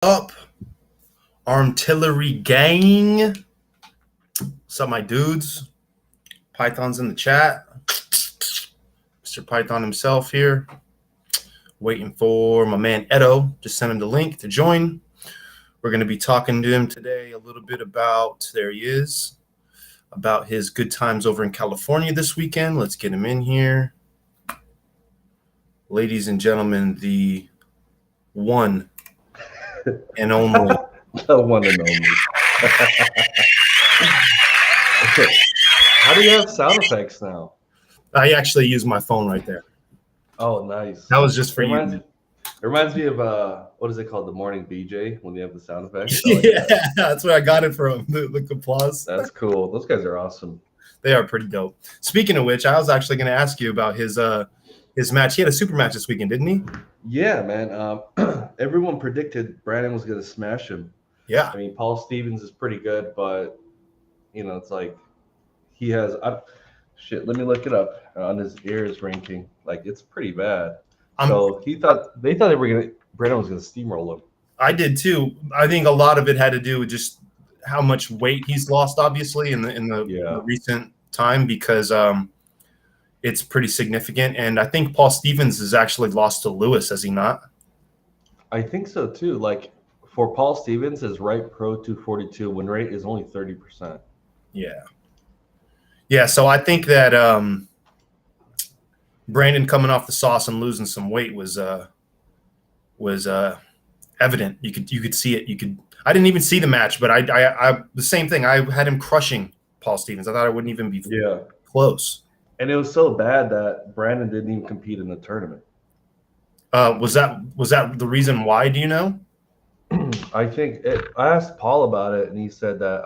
Up, Artillery Gang. What's up, my dudes? Python's in the chat. Mr. Python himself here. Waiting for my man Edo. Just sent him the link to join. We're going to be talking to him today a little bit about, there he is, about his good times over in California this weekend. Let's get him in here. Ladies and gentlemen, the one and only. The one and only. How do you have sound effects now? I actually use my phone right there. Oh, nice. That was just for you. It reminds me of what is it called? The morning BJ when you have the sound effects. Yeah, that's where I got it from. The applause. That's cool. Those guys are awesome. They are pretty dope. Speaking of which, I was actually going to ask you about his match. He had a super match this weekend, didn't he? Yeah, man. Everyone predicted Brandon was going to smash him. Yeah. I mean, Paul Stevens is pretty good, but it's like he has. Let me look it up on his ears ranking. Like it's pretty bad. So they thought Brandon was gonna steamroll him. I did too. I think a lot of it had to do with just how much weight he's lost, obviously, in the recent time, because it's pretty significant. And I think Paul Stevens has actually lost to Lewis, has he not? I think so too. Like for Paul Stevens, his right pro 242 win rate is only 30%. Yeah. Yeah, so I think that Brandon coming off the sauce and losing some weight was evident. You could see it. I didn't even see the match, but I the same thing. I had him crushing Paul Stevens. I thought it wouldn't even be close. And it was so bad that Brandon didn't even compete in the tournament. Was that the reason why? Do you know? I think I asked Paul about it, and he said that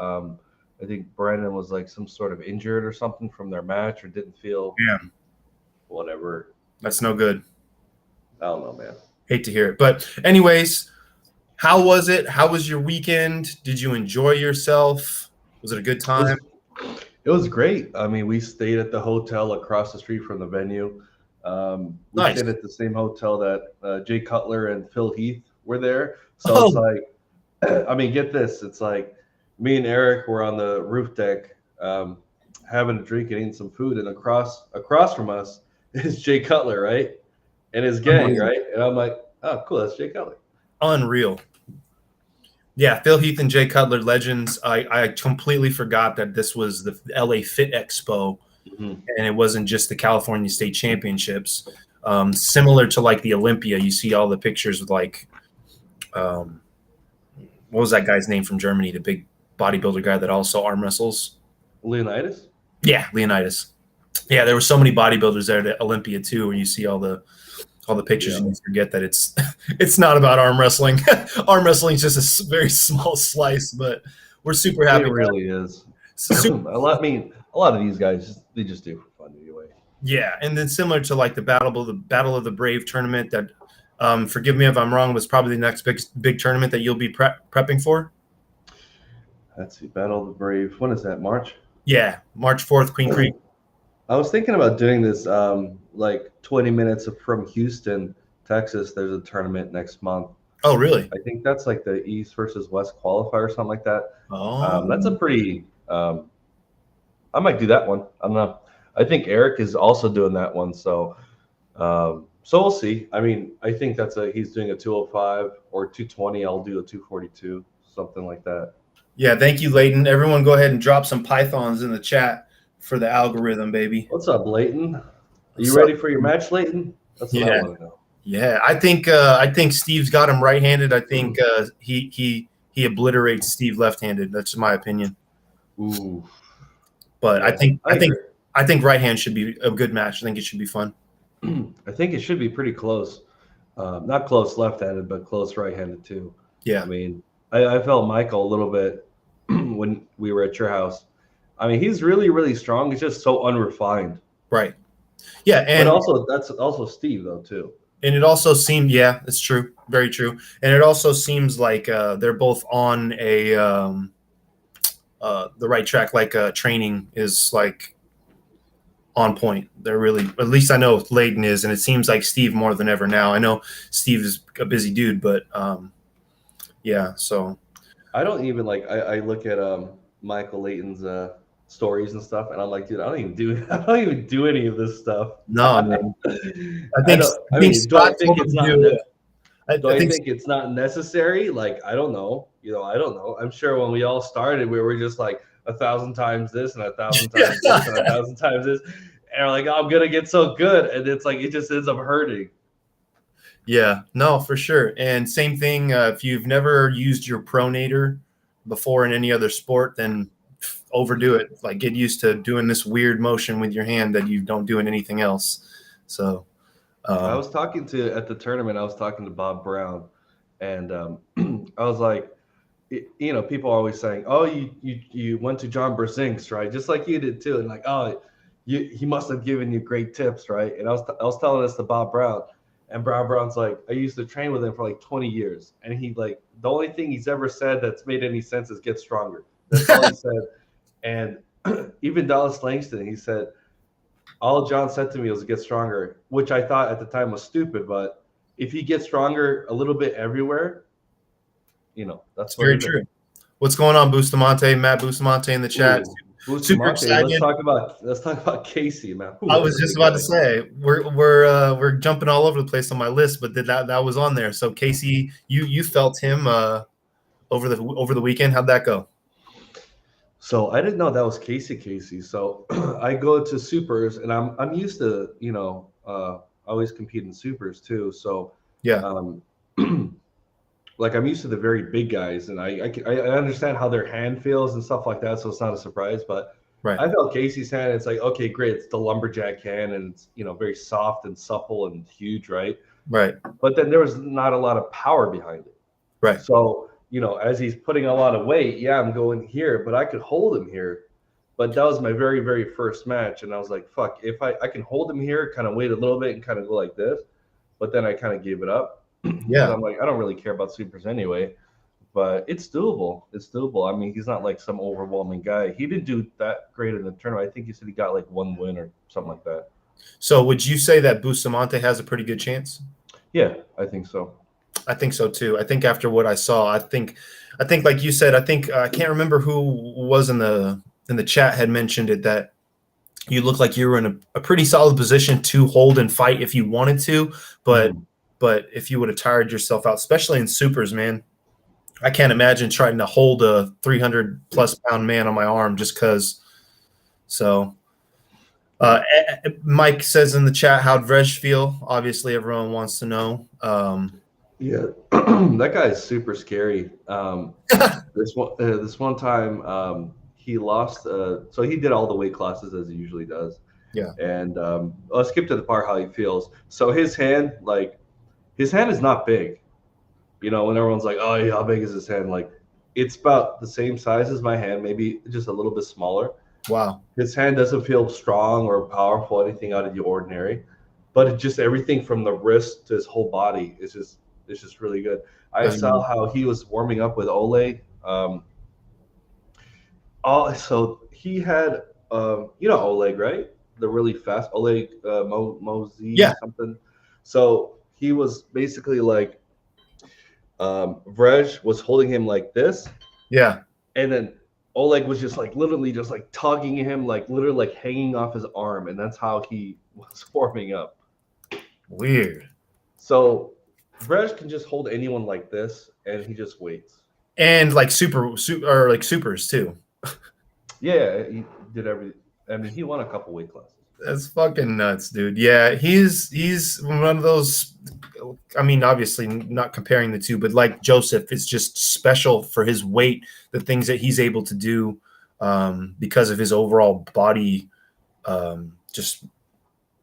I think Brandon was like some sort of injured or something from their match, or didn't feel whatever. That's no good. I don't know, man. Hate to hear it. But anyways, how was it? How was your weekend? Did you enjoy yourself? Was it a good time? It was great. I mean, we stayed at the hotel across the street from the venue. We stayed at the same hotel that Jay Cutler and Phil Heath were there. So it's like, I mean, get this. It's like me and Eric were on the roof deck having a drink and eating some food. And across from us is Jay Cutler, right? And his gang, right? And I'm like, oh, cool. That's Jay Cutler. Unreal. Yeah, Phil Heath and Jay Cutler, legends. I completely forgot that this was the LA Fit Expo, and it wasn't just the California State Championships. Similar to like the Olympia, you see all the pictures with like, what was that guy's name from Germany? The big bodybuilder guy that also arm wrestles. Leonidas? Yeah, Leonidas. Yeah, there were so many bodybuilders there at Olympia too, where you see all the pictures and you forget that it's not about arm wrestling. Arm wrestling is just a very small slice, but we're super happy. It really is. A lot of these guys, they just do it for fun anyway. Yeah, and then similar to like the Battle of the Brave tournament that, forgive me if I'm wrong, was probably the next big tournament that you'll be prepping for. Let's see, Battle of the Brave. When is that? March? Yeah, March 4th, Queen Creek. I was thinking about doing this like 20 minutes from Houston, Texas. There's a tournament next month. Oh, really? I think that's like the East versus West qualifier or something like that. Oh. That's a pretty I might do that one. I don't know. I think Eric is also doing that one. So we'll see. I mean, I think he's doing a 205 or 220. I'll do a 242, something like that. Yeah, thank you, Layton. Everyone go ahead and drop some Pythons in the chat for the algorithm, baby. What's up, Layton? Are you ready for your match, Layton? That's what I want to know. Yeah, I think Steve's got him right-handed. I think he obliterates Steve left-handed. That's my opinion. Ooh. But yeah, I think right hand should be a good match. I think it should be fun. I think it should be pretty close. Not close left-handed, but close right-handed too. Yeah. I mean, I felt Michael a little bit when we were at your house. I mean, he's really, really strong. He's just so unrefined. Right. Yeah, and that's also Steve though too. And it also seemed, yeah, it's true, very true. And it also seems like they're both on the right track. Like training is like on point. They're really, at least I know Layden is, and it seems like Steve more than ever now. I know Steve is a busy dude, but Yeah. So I don't even like. I look at Michael Layton's stories and stuff, and I'm like, dude, I don't even do I don't even do any of this stuff. no, man. I don't. I I think mean, do I Scott think told him it's to not? do it. Do I I think think it's not necessary? Like, I don't know. I don't know. I'm sure when we all started, we were just like 1,000 times this and 1,000 times this and 1,000 times this, and we're like, oh, I'm gonna get so good, and it's like it just ends up hurting. Yeah, no, for sure. And same thing, if you've never used your pronator before in any other sport, then overdo it. Like get used to doing this weird motion with your hand that you don't do in anything else. So I was talking to at the tournament. I was talking to Bob Brown, and I was like, people are always saying, "Oh, you went to John Brzezinks, right? Just like you did too." And like, "Oh, he must have given you great tips, right?" And I was telling this to Bob Brown, and Brown's like, "I used to train with him for like 20 years, and he like the only thing he's ever said that's made any sense is get stronger. That's all he said." And even Dallas Langston, he said, all John said to me was get stronger, which I thought at the time was stupid. But if you get stronger a little bit everywhere, that's it's what very it is. true. What's going on, Bustamante? Matt Bustamante in the chat. Ooh, Super Bustamante, excited. let's talk about Casey, man. Ooh, I was just about to say we're jumping all over the place on my list, but that was on there. So Casey, you felt him over the weekend. How'd that go? So I didn't know that was Casey. So I go to supers, and I'm used to always compete in supers too. So Yeah, um, like I'm used to the very big guys, and I understand how their hand feels and stuff like that. So it's not a surprise, but right, I felt Casey's hand. It's like, okay, great. It's the lumberjack hand, and it's very soft and supple and huge, right? right, But then there was not a lot of power behind it. right. So as he's putting a lot of weight, yeah, I'm going here, but I could hold him here. But that was my very, very first match, and I was like, fuck, if I can hold him here, kind of wait a little bit and kind of go like this, but then I kind of gave it up because Yeah. I'm like, I don't really care about supers anyway. But it's doable. It's doable. I mean, he's not like some overwhelming guy. He didn't do that great in the tournament. I think he said he got like one win or something like that. So would you say that Bustamante has a pretty good chance? Yeah, I think so. I think so too. I think after what I saw, I think like you said, I think I can't remember who was in the chat had mentioned it, that you look like you were in a pretty solid position to hold and fight if you wanted to, but if you would have tired yourself out, especially in supers, man, I can't imagine trying to hold a 300 plus pound man on my arm just because. So Mike says in the chat, how'd Vrej feel? Obviously, everyone wants to know. Yeah, that guy is super scary. This one time, he lost. So he did all the weight classes as he usually does. Yeah. And I'll skip to the part how he feels. So his hand is not big. When everyone's like, "Oh, yeah, how big is his hand?" Like, it's about the same size as my hand, maybe just a little bit smaller. Wow. His hand doesn't feel strong or powerful, anything out of the ordinary, but it just everything from the wrist to his whole body is just really good. I saw how he was warming up with Ole. So he had, Oleg, right? The really fast Oleg Mosey something. So he was basically like, Vrej was holding him like this. Yeah. And then Oleg was just like literally just like tugging him, like literally like hanging off his arm, and that's how he was warming up. Weird. So Vrej can just hold anyone like this, and he just waits. And like supers too. Yeah, he did everything. I mean, he won a couple weight classes. That's fucking nuts, dude. Yeah, he's one of those. I mean, obviously not comparing the two, but like Joseph, it's just special for his weight, the things that he's able to do because of his overall body, just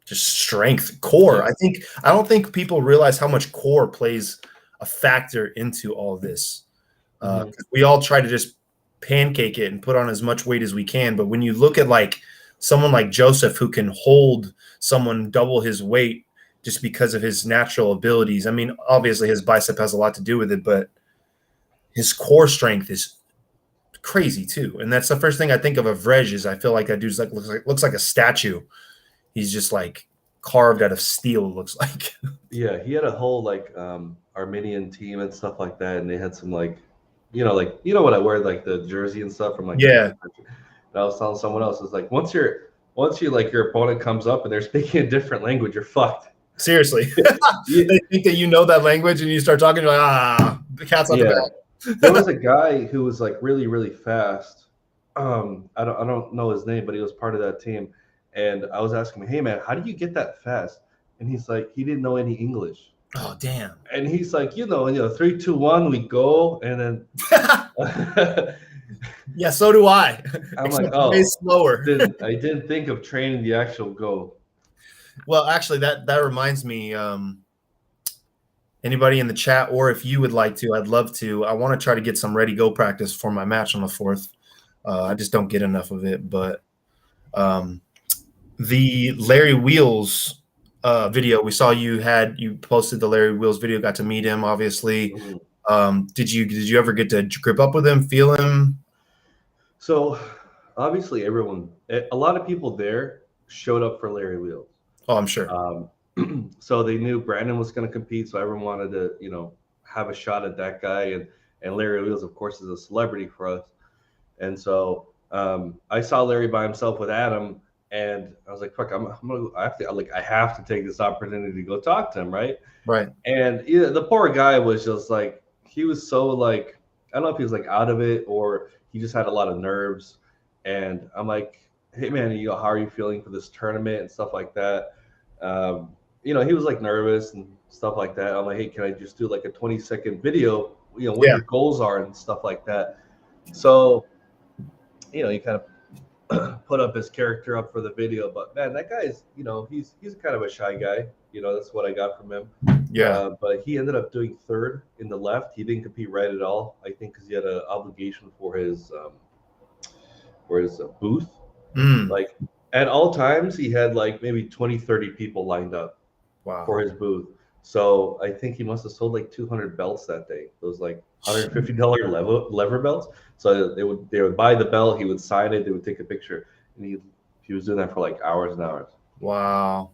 strength, core. Yeah. I don't think people realize how much core plays a factor into all this. We all try to just pancake it and put on as much weight as we can, but when you look at like someone like Joseph who can hold someone double his weight just because of his natural abilities. I mean, obviously his bicep has a lot to do with it, but his core strength is crazy too. And that's the first thing I think of Vrej is I feel like that dude's like looks like a statue. He's just like carved out of steel, it looks like. Yeah, he had a whole Armenian team and stuff like that, and they had some like you know what I wear, like the jersey and stuff from like Yeah. the country. And I was telling someone else, it's like once you like your opponent comes up and they're speaking a different language, you're fucked. Seriously. Yeah, They think that you know that language and you start talking, you're like, the cat's out the bag. there was a guy who was like really, really fast. I don't know his name, but he was part of that team. And I was asking him, hey man, how do you get that fast? And he's like, he didn't know any English. Oh, damn. And he's like, 3, 2, 1, we go, and then Yeah, so do I. I'm like, way slower. I didn't think of training the actual go. Well, actually, that reminds me. Anybody in the chat, or if you would like to, I'd love to. I want to try to get some ready go practice for my match on the 4th. I just don't get enough of it. But the Larry Wheels video, we saw you posted the Larry Wheels video, got to meet him, obviously. Mm-hmm. Did you ever get to grip up with him, feel him? So obviously a lot of people there showed up for Larry Wheels. Oh, I'm sure. So they knew Brandon was going to compete, so everyone wanted to, have a shot at that guy. And Larry Wheels, of course, is a celebrity for us. And so I saw Larry by himself with Adam, and I was like, "Fuck, I have to take this opportunity to go talk to him, right?" Right. And the poor guy was just like, he was so like, I don't know if he was like out of it or he just had a lot of nerves. And I'm like, "Hey man, how are you feeling for this tournament and stuff like that?" He was like nervous and stuff like that. I'm like, "Hey, can I just do like a 20-second video, what your goals are and stuff like that?" So, he kind of put up his character up for the video, but man, that guy is, he's kind of a shy guy. That's what I got from him. Yeah. But he ended up doing 3rd in the left. He didn't compete right at all, I think, because he had an obligation for his booth. Like at all times, he had like maybe 20, 30 people lined up. Wow. For his booth. So I think he must have sold like 200 belts that day. Those like $150 lever belts. So they would buy the belt, he would sign it, they would take a picture, and he was doing that for like hours and hours. Wow.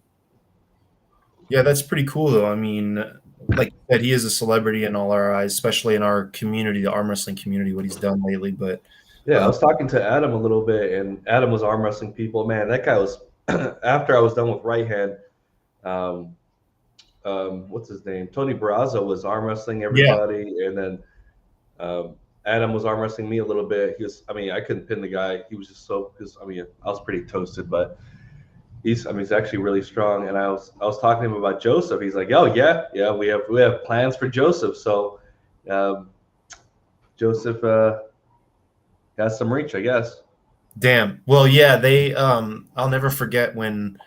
Yeah, that's pretty cool though. I mean, like you said, he is a celebrity in all our eyes, especially in our community, the arm wrestling community, what he's done lately. But yeah, I was talking to Adam a little bit, and Adam was arm wrestling people. Man, that guy was after I was done with right hand. What's his name? Tony Barraza was arm wrestling everybody, and then Adam was arm wrestling me a little bit. I couldn't pin the guy. He was just I was pretty toasted, but he's actually really strong. And I was talking to him about Joseph. He's like, "Oh yeah, we have plans for Joseph." So Joseph has some reach, I guess. Damn. Well, yeah, they I'll never forget when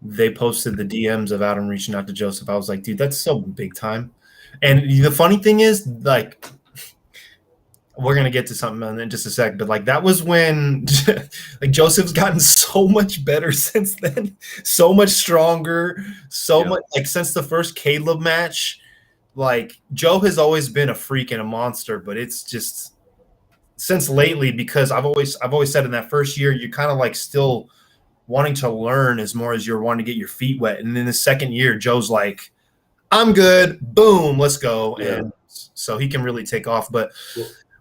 they posted the DMs of Adam reaching out to Joseph. I was like, dude, that's so big time. And the funny thing is, like, we're gonna get to something in just a sec, but like that was when like Joseph's gotten so much better since then, so much stronger, much like since the first Caleb match. Like Joe has always been a freak and a monster, but it's just since lately, because I've always said in that first year you're kind of like still wanting to learn as more as you're wanting to get your feet wet, and then the second year Joe's like, I'm good, boom, let's go. And so he can really take off. But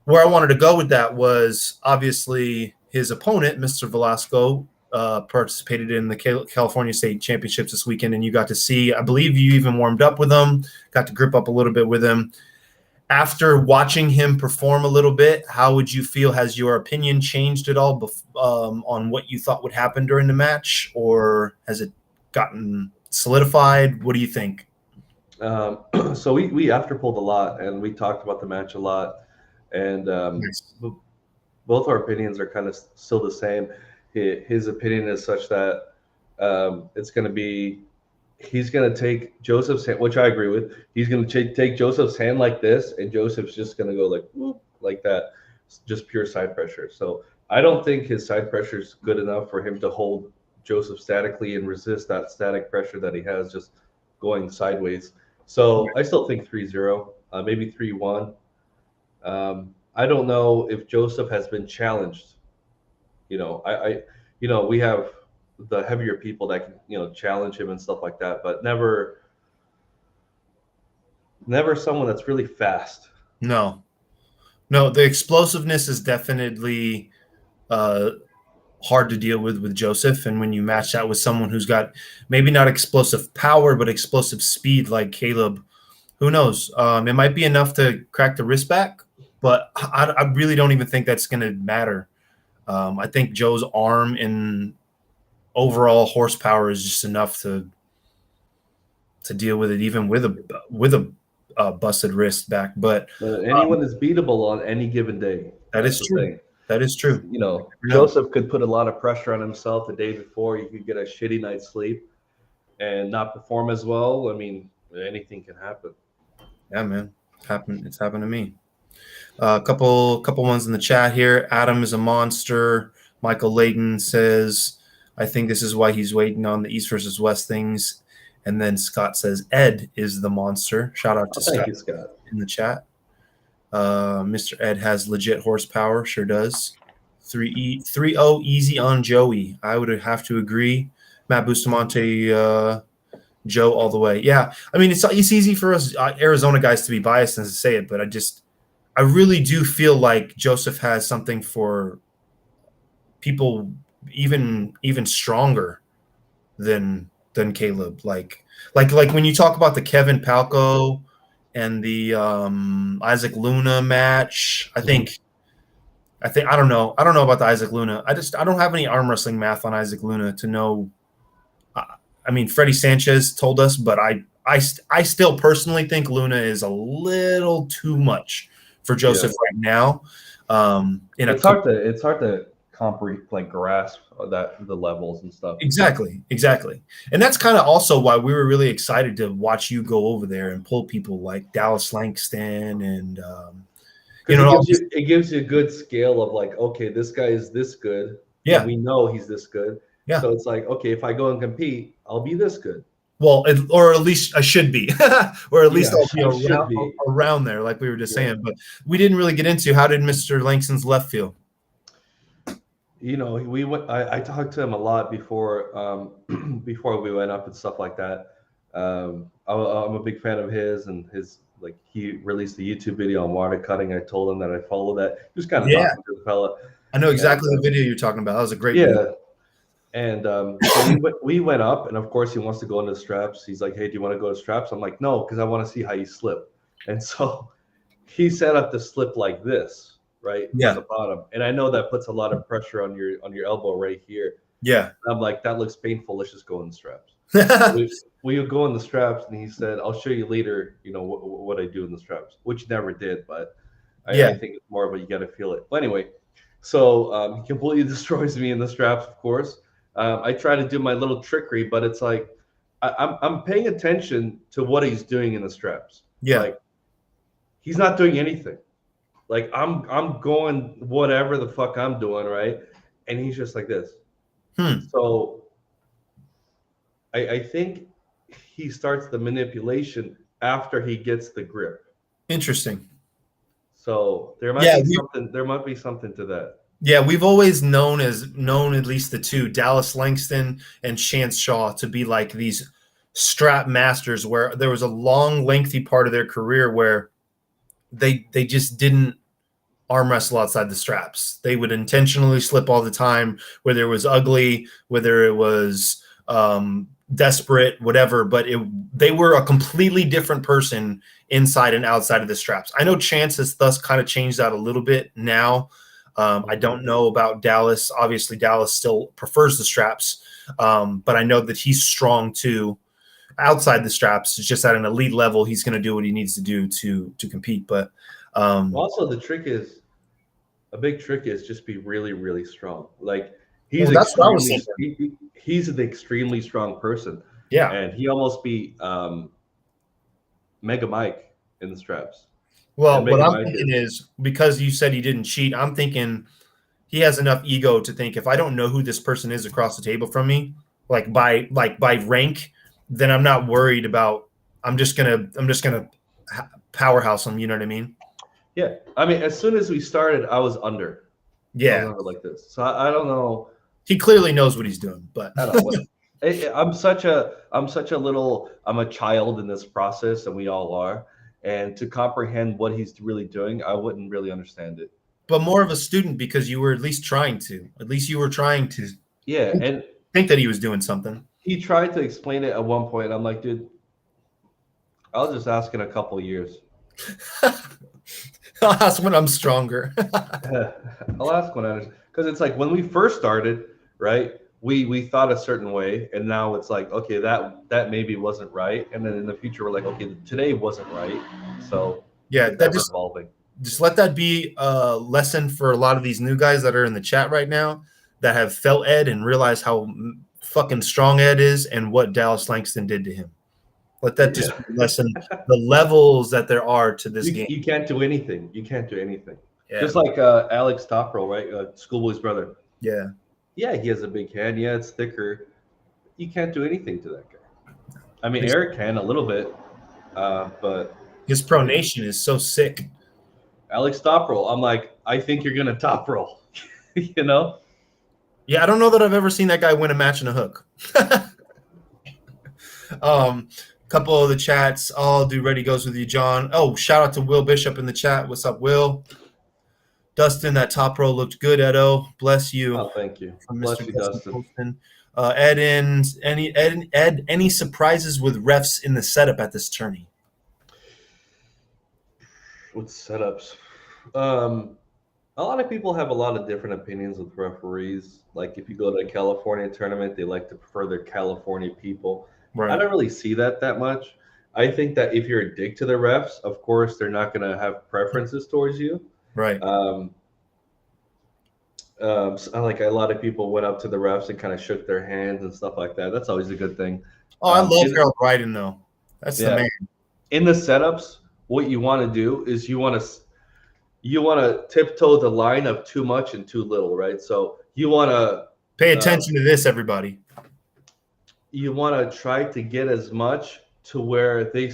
where I wanted to go with that was obviously his opponent, Mr. Velasco, participated in the California State Championships this weekend, and you got to see, I believe you even warmed up with him, got to grip up a little bit with him. After watching him perform a little bit, how would you feel? Has your opinion changed at all on what you thought would happen during the match, or has it gotten solidified? What do you think? So we after pulled a lot, and we talked about the match a lot, and nice. Both our opinions are kind of still the same. His opinion is such that it's going to be, he's going to take Joseph's hand, which I agree with. He's going to take Joseph's hand like this, and Joseph's just going to go like whoop, like that, just pure side pressure. So I don't think his side pressure is good enough for him to hold Joseph statically and resist that static pressure that he has just going sideways. So I still think 3-0, maybe 3-1. I don't know if Joseph has been challenged. We have the heavier people that can, challenge him and stuff like that, but never never someone that's really fast. No, the explosiveness is definitely hard to deal with Joseph, and when you match that with someone who's got maybe not explosive power but explosive speed like Caleb, who knows? It might be enough to crack the wrist back, but I really don't even think that's going to matter. I think Joe's arm and overall horsepower is just enough to deal with it, even with a busted wrist back. But anyone is beatable on any given day. That's true. Thing. That is true. You know, Joseph could put a lot of pressure on himself the day before. You could get a shitty night's sleep and not perform as well. I mean, anything can happen. Yeah, man. It's happened to me. A couple ones in the chat here. Adam is a monster. Michael Layton says, I think this is why he's waiting on the East versus West things. And then Scott says, Ed is the monster. Shout out to Thank you, Scott, in the chat. Mr. Ed has legit horsepower. Sure does. 3-0 easy on Joey. I would have to agree. Matt Bustamante, Joe all the way. Yeah. I mean, it's easy for us Arizona guys to be biased and to say it, but I really do feel like Joseph has something for people even stronger than Caleb. Like when you talk about the Kevin Palco and the Isaac Luna match, I don't know about the Isaac Luna. I don't have any arm wrestling math on Isaac Luna to know. I mean, Freddie Sanchez told us, but I still personally think Luna is a little too much for Joseph right now. It's hard to grasp the levels and stuff. Exactly. And that's kind of also why we were really excited to watch you go over there and pull people like Dallas Langston and it gives you a good scale of like, okay, this guy is this good. Yeah, we know he's this good. Yeah. So it's like, okay, if I go and compete, I'll be this good. Well, or at least I should be, or at least I'll be around there, like we were just saying. But we didn't really get into how did Mr. Langston's left feel. You know, I talked to him a lot before we went up and stuff like that. I'm a big fan of his, and he released the YouTube video on water cutting. I told him that I follow that. Just kind of talking to the fella. I know exactly the video you're talking about. That was a great video. And so we went up, and of course he wants to go into straps. He's like, "Hey, do you want to go to straps?" I'm like, "No, because I want to see how you slip." And so he set up the slip like this, right? Yeah. At the bottom, and I know that puts a lot of pressure on your elbow right here. Yeah. And I'm like, that looks painful. Let's just go in the straps. we would go in the straps, and he said, "I'll show you later. You know what I do in the straps," which never did, but I think it's more of a you got to feel it. But anyway, so he completely destroys me in the straps, of course. I try to do my little trickery, but it's like I'm paying attention to what he's doing in the straps. Yeah, like he's not doing anything. Like I'm going whatever the fuck I'm doing, right? And he's just like this. So I think he starts the manipulation after he gets the grip. Interesting. So there might be something to that. Yeah, we've always known at least the two, Dallas Langston and Chance Shaw, to be like these strap masters, where there was a long, lengthy part of their career where they just didn't arm wrestle outside the straps. They would intentionally slip all the time, whether it was ugly, whether it was desperate, whatever, but they were a completely different person inside and outside of the straps. I know Chance has thus kind of changed that a little bit now. I don't know about Dallas. Obviously, Dallas still prefers the straps, but I know that he's strong too outside the straps. It's just at an elite level, he's going to do what he needs to do to compete. But also, a big trick is just be really, really strong. Like he's he's an extremely strong person. Yeah, and he almost beat Mega Mike in the straps. Well, what I'm thinking is, because you said he didn't cheat, I'm thinking he has enough ego to think, if I don't know who this person is across the table from me, like by rank, then I'm not worried about. I'm just gonna powerhouse him. You know what I mean? Yeah. I mean, as soon as we started, I was under. Yeah. I was under like this. So I don't know. He clearly knows what he's doing, but I don't know. I'm a child in this process, and we all are. and to comprehend what he's really doing, I wouldn't really understand it. But more of a student because you were at least trying to. At least you were trying to. Yeah, and think that he was doing something. He tried to explain it at one point. I'm like, dude, I'll just ask in a couple of years. I'll ask when I'm stronger. I'll ask when I, because it's like when we first started, right? We thought a certain way, and now it's like, okay, that maybe wasn't right, and then in the future we're like, okay, today wasn't right, so yeah, that just evolving. Just let that be a lesson for a lot of these new guys that are in the chat right now that have felt Ed and realized how fucking strong Ed is and what Dallas Langston did to him. Let that just lessen the levels that there are to this game. You can't do anything. You can't do anything. Yeah. Just like Alex Topral, right? Schoolboy's brother. Yeah. Yeah, he has a big hand. Yeah, it's thicker. You can't do anything to that guy. I mean, Eric can a little bit, but his pronation is so sick. Alex top roll. I'm like, I think you're gonna top roll. You know? Yeah, I don't know that I've ever seen that guy win a match in a hook. Couple of the chats. All do ready goes with you, John. Oh, shout out to Will Bishop in the chat. What's up, Will? Dustin, that top row looked good, Edo. Bless you. Oh, thank you. From Bless Mr. you, Dustin. Ed, any surprises with refs in the setup at this tourney? With setups, a lot of people have a lot of different opinions with referees. Like if you go to a California tournament, they like to prefer their California people. Right. I don't really see that much. I think that if you're a dick to the refs, of course they're not going to have preferences towards you. Right. So like a lot of people went up to the refs and kind of shook their hands and stuff like that. That's always a good thing. Oh, I love Harold Bryden though. That's the man. In the setups, what you want to do is you want to tiptoe the line of too much and too little, right? So you want to pay attention to this, everybody. You want to try to get as much to where they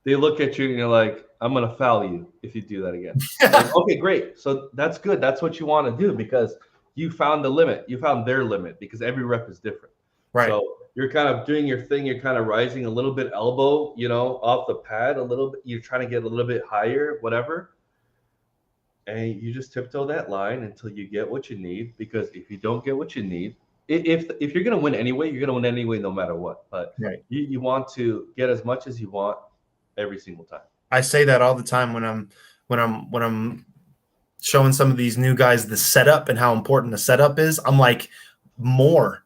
look at you and you're like, I'm going to foul you if you do that again. Like, okay, great. So that's good. That's what you want to do because you found the limit. You found their limit because every rep is different. Right. So you're kind of doing your thing. You're kind of rising a little bit elbow, off the pad a little bit. You're trying to get a little bit higher, whatever. And you just tiptoe that line until you get what you need. Because if you don't get what you need, if you're going to win anyway, you're going to win anyway no matter what. But right. you want to get as much as you want every single time. I say that all the time when I'm showing some of these new guys the setup and how important the setup is. I'm like, more.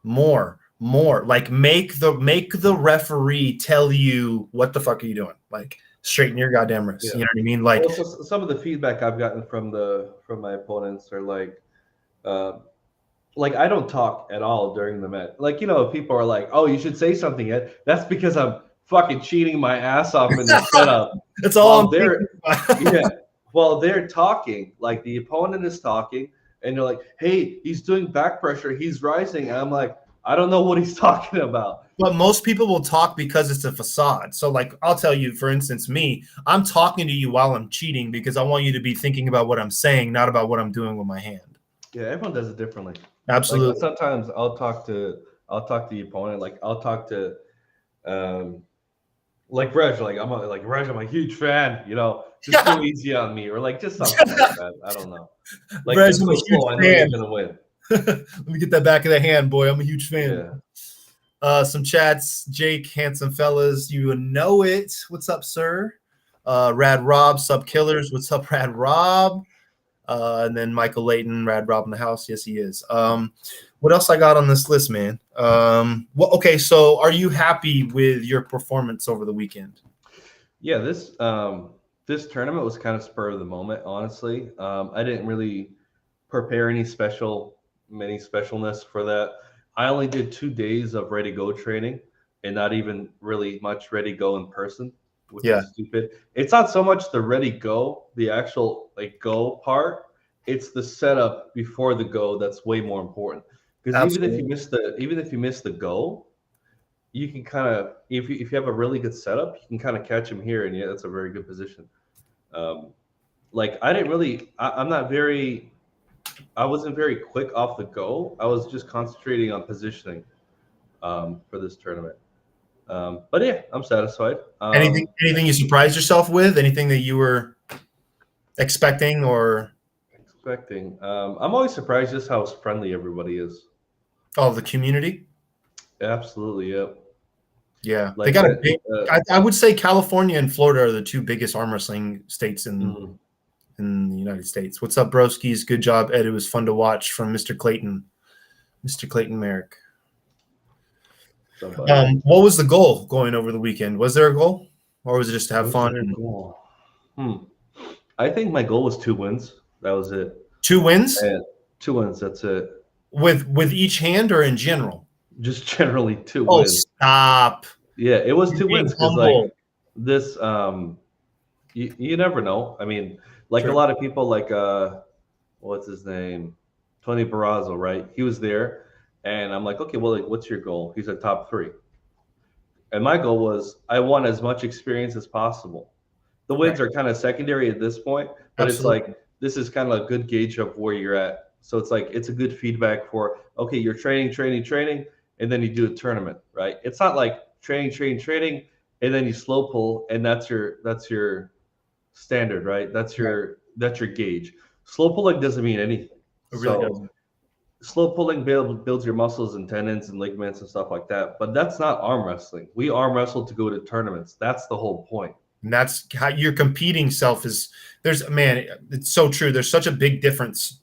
Like make the referee tell you what the fuck are you doing. Like straighten your goddamn wrist. Yeah. You know what I mean? Like so some of the feedback I've gotten from my opponents are like I don't talk at all during the match. Like, people are like, oh, you should say something. That's because I'm fucking cheating my ass off in the setup. That's all While they're talking, like the opponent is talking, and you're like, hey, he's doing back pressure, he's rising. And I'm like, I don't know what he's talking about. But most people will talk because it's a facade. So, like, I'll tell you, for instance, me, I'm talking to you while I'm cheating because I want you to be thinking about what I'm saying, not about what I'm doing with my hand. Yeah, everyone does it differently. Absolutely. Like, sometimes I'll talk to the opponent. Like I'll talk to like Reg, Reg, I'm a huge fan, just go easy on me, or like just something like that. I don't know. Like Reg, I'm a huge fan. I know you're gonna win. Let me get that back of the hand, boy. I'm a huge fan. Yeah. Some chats, Jake, handsome fellas, you know it. What's up, sir? Rad Rob, sub killers. What's up, Rad Rob? And then Michael Layton, Rad Rob in the house. Yes, he is. What else I got on this list, man? Okay, so are you happy with your performance over the weekend? Yeah, this tournament was kind of spur of the moment, honestly. I didn't really prepare any specialness for that. I only did 2 days of ready go training and not even really much ready go in person, which is stupid. It's not so much the ready go, the actual go part. It's the setup before the go that's way more important. Because even if you miss the go, you can kind of if you have a really good setup, you can kind of catch him here, and that's a very good position. I wasn't very quick off the go. I was just concentrating on positioning for this tournament. But yeah, I'm satisfied. Anything you surprised yourself with? Anything that you were expecting or expecting? I'm always surprised just how friendly everybody is. the community? Absolutely, yep. Yeah, they Like got a that. big. I would say California and Florida are the two biggest arm wrestling states Mm, in the United States. What's up, broskies? Good job, Ed. It was fun to watch from Mr. Clayton, Mr. Clayton Merrick. somebody. What was the goal going over the weekend? Was there a goal, or was it just to have What's fun? your goal? I think my goal was 2 wins. That was it. 2 wins And 2 wins. That's it. with each hand or in general? Just generally two Oh, wins. stop! Yeah, it was You're two being wins because like humble. this. You never know. I mean, like a True. lot of people, like what's his name, Tony Barrazzo, right? He was there, and I'm like, okay, well, like, what's your goal? He's a top three, and my goal was I want as much experience as possible. The Right. wins are kind of secondary at this point, but it's Absolutely. like this is kind of a good gauge of where you're at. So it's like it's a good feedback for okay, you're training, and then you do a tournament, right? It's not like training, and then you slow pull, and that's your standard, right? Right. That's your gauge. Slow pulling doesn't mean anything. It really So doesn't. slow pulling builds your muscles and tendons and ligaments and stuff like that. But that's not arm wrestling. We arm wrestle to go to tournaments. That's the whole point. And that's how your competing self is. It's so true. There's such a big difference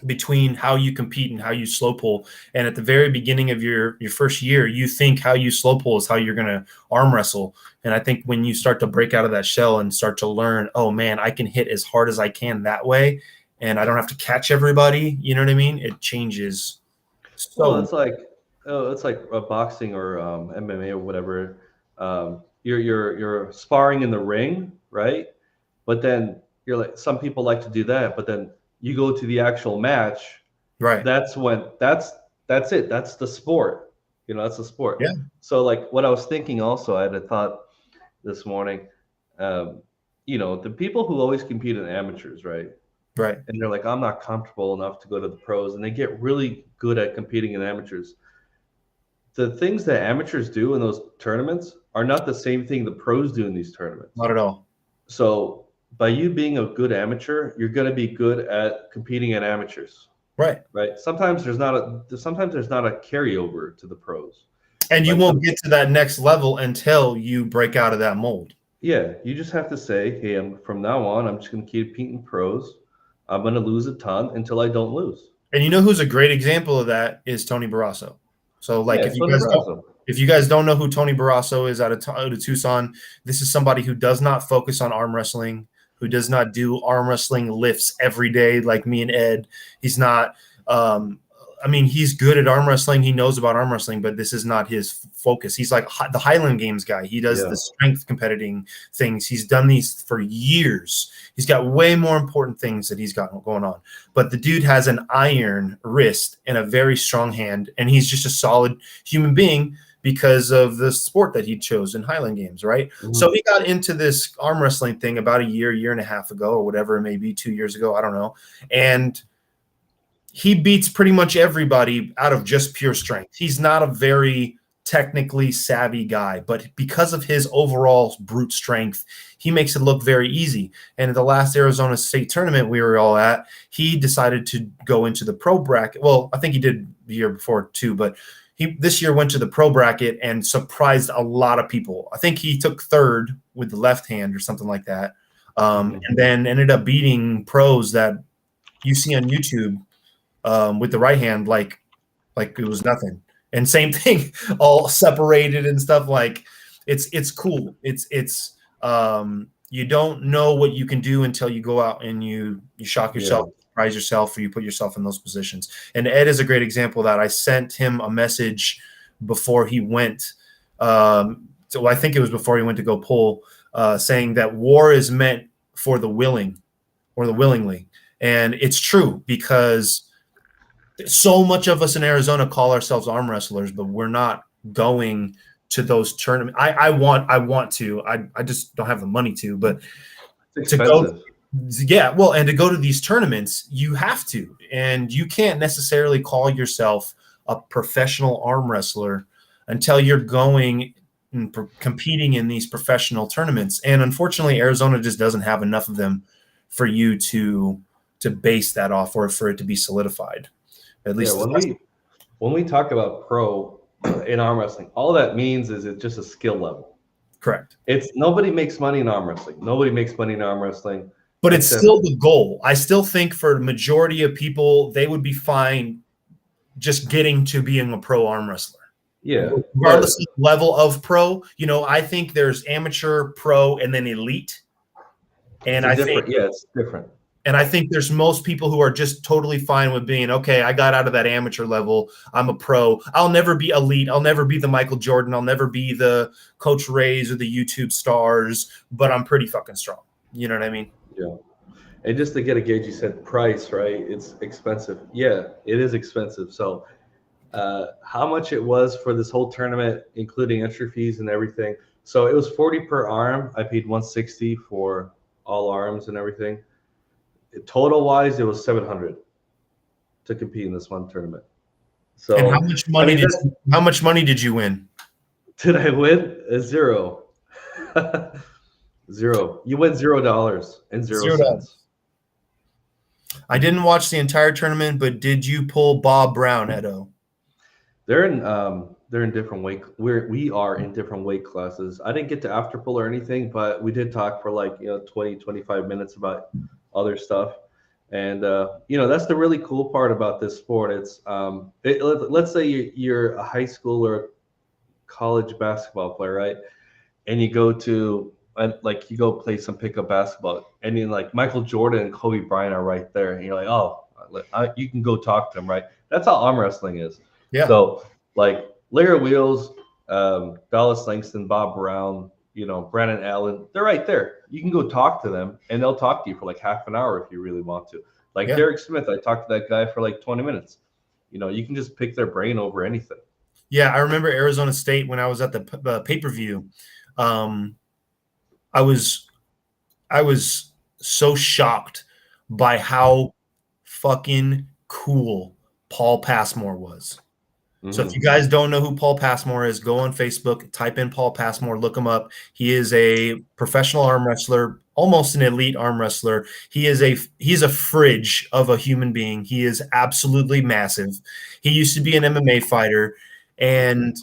between how you compete and how you slow pull. And at the very beginning of your first year, you think how you slow pull is how you're going to arm wrestle. And I think when you start to break out of that shell and start to learn, oh man, I can hit as hard as I can that way, and I don't have to catch everybody. You know what I mean? It changes. Well, So it's like boxing or MMA or whatever. You're sparring in the ring, right? But then you're like some people like to do that, but then you go to the actual match. right, That's when that's it. That's the sport. That's the sport. yeah, So like what I was thinking also, I had a thought this morning. The people who always compete in amateurs, right? right, And they're like, I'm not comfortable enough to go to the pros, and they get really good at competing in amateurs. The things that amateurs do in those tournaments are not the same thing the pros do in these tournaments. not at all. So by you being a good amateur, you're going to be good at competing at amateurs, Right. right? Sometimes there's not a carryover to the pros. And you Like won't get to that next level until you break out of that mold. yeah, you just have to say, hey, from now on, I'm just going to keep competing pros. I'm going to lose a ton until I don't lose. And you know who's a great example of that is Tony Barrasso. So, like, Yeah, if you guys don't know who Tony Barrasso is out of Tucson, this is somebody who does not focus on arm wrestling, who does not do arm wrestling lifts every day like me and Ed. He's not. He's good at arm wrestling. He knows about arm wrestling, but this is not his focus. He's like the Highland Games guy. He does the strength competing things. He's done these for years. He's got way more important things that he's got going on. But the dude has an iron wrist and a very strong hand, and he's just a solid human being because of the sport that he chose in Highland Games, right? Mm-hmm. So he got into this arm wrestling thing about a year and a half ago, or whatever it may be, 2 years ago, I don't know. And he beats pretty much everybody out of just pure strength. He's not a very technically savvy guy, but because of his overall brute strength, he makes it look very easy. And at the last Arizona State tournament we were all at, he decided to go into the pro bracket. Well, I think he did the year before too, but he this year went to the pro bracket and surprised a lot of people. I think he took third with the left hand or something like that, and then ended up beating pros that you see on YouTube with the right hand, like it was nothing. And same thing, all separated and stuff. Like it's cool. It's you don't know what you can do until you go out and you shock yourself, surprise yourself, or you put yourself in those positions. And Ed is a great example of that. I sent him a message before he went. So I think it was before he went to go pull, saying that war is meant for the willing or the willingly. And it's true because so much of us in Arizona call ourselves arm wrestlers, but we're not going to those tournaments. I want to. I just don't have the money to. But it's expensive. And to go to these tournaments, you have to, and you can't necessarily call yourself a professional arm wrestler until you're going competing in these professional tournaments. And unfortunately, Arizona just doesn't have enough of them for you to base that off or for it to be solidified. At least when we talk about pro in arm wrestling, all that means is it's just a skill level. Correct. It's nobody makes money in arm wrestling. Nobody makes money in arm wrestling. But it's still the goal. I still think for the majority of people, they would be fine just getting to being a pro arm wrestler. Yeah. Regardless of the level of pro, I think there's amateur, pro, and then elite. And I think it's different. And I think there's most people who are just totally fine with being, okay, I got out of that amateur level. I'm a pro. I'll never be elite. I'll never be the Michael Jordan. I'll never be the Coach Rays or the YouTube stars, but I'm pretty fucking strong. You know what I mean? Yeah. And just to get a gauge, you said price, right? It's expensive. Yeah, it is expensive. So how much it was for this whole tournament, including entry fees and everything. So it was $40 per arm. I paid $160 for all arms and everything. Total wise, it was $700 to compete in this one tournament. So, and how much money did you win? Did I win? Zero. Zero. You win $0 and 0 cents. I didn't watch the entire tournament, but did you pull Bob Brown, Edo? They're in different weight. We are in different weight classes. I didn't get to after pull or anything, but we did talk for 20, 25 minutes about other stuff. And that's the really cool part about this sport. It's let's say you're a high school or college basketball player, right? And you go play some pickup basketball, and then Michael Jordan and Kobe Bryant are right there, and you're like, oh, you can go talk to them, right? That's how arm wrestling is. Yeah. So Larry Wheels, Dallas Langston, Bob Brown, Brandon Allen, they're right there. You can go talk to them, and they'll talk to you for half an hour if you really want to. Derek Smith, I talked to that guy for 20 minutes. You can just pick their brain over anything. Yeah, I remember Arizona State when I was at the pay-per-view. I was so shocked by how fucking cool Paul Passmore was. Mm-hmm. So if you guys don't know who Paul Passmore is, go on Facebook, type in Paul Passmore, look him up. He is a professional arm wrestler, almost an elite arm wrestler. He's a fridge of a human being. He is absolutely massive. He used to be an MMA fighter, and